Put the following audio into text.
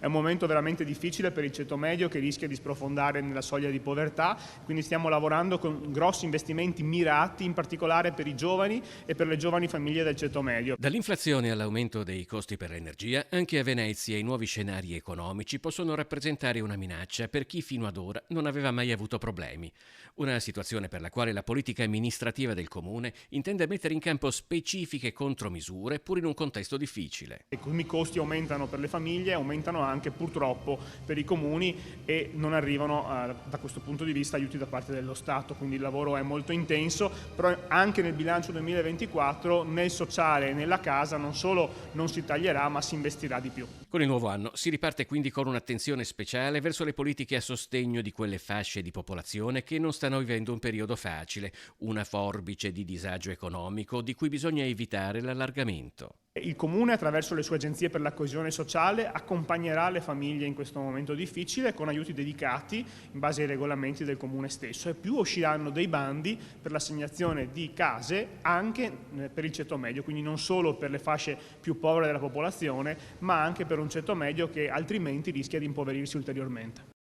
È un momento veramente difficile per il ceto medio che rischia di sprofondare nella soglia di povertà, quindi stiamo lavorando con grossi investimenti mirati, in particolare per i giovani e per le giovani famiglie del ceto medio. Dall'inflazione all'aumento dei costi per l'energia, anche a Venezia i nuovi scenari economici possono rappresentare una minaccia per chi fino ad ora non aveva mai avuto problemi. Una situazione per la quale la politica amministrativa del comune intende mettere in campo specifiche contromisure pur in un contesto difficile. E come i costi aumentano per le famiglie, aumentano anche purtroppo per i comuni e non arrivano da questo punto di vista aiuti da parte dello Stato, quindi il lavoro è molto intenso, però anche nel bilancio 2024 nel sociale e nella casa non solo non si taglierà ma si investirà di più. Con il nuovo anno si riparte quindi con un'attenzione speciale verso le politiche a sostegno di quelle fasce di popolazione che non stanno vivendo un periodo facile, una forbice di disagio economico di cui bisogna evitare l'allargamento. Il Comune, attraverso le sue agenzie per la coesione sociale, accompagnerà le famiglie in questo momento difficile con aiuti dedicati in base ai regolamenti del Comune stesso e più usciranno dei bandi per l'assegnazione di case anche per il ceto medio, quindi non solo per le fasce più povere della popolazione, ma anche per un ceto medio che altrimenti rischia di impoverirsi ulteriormente.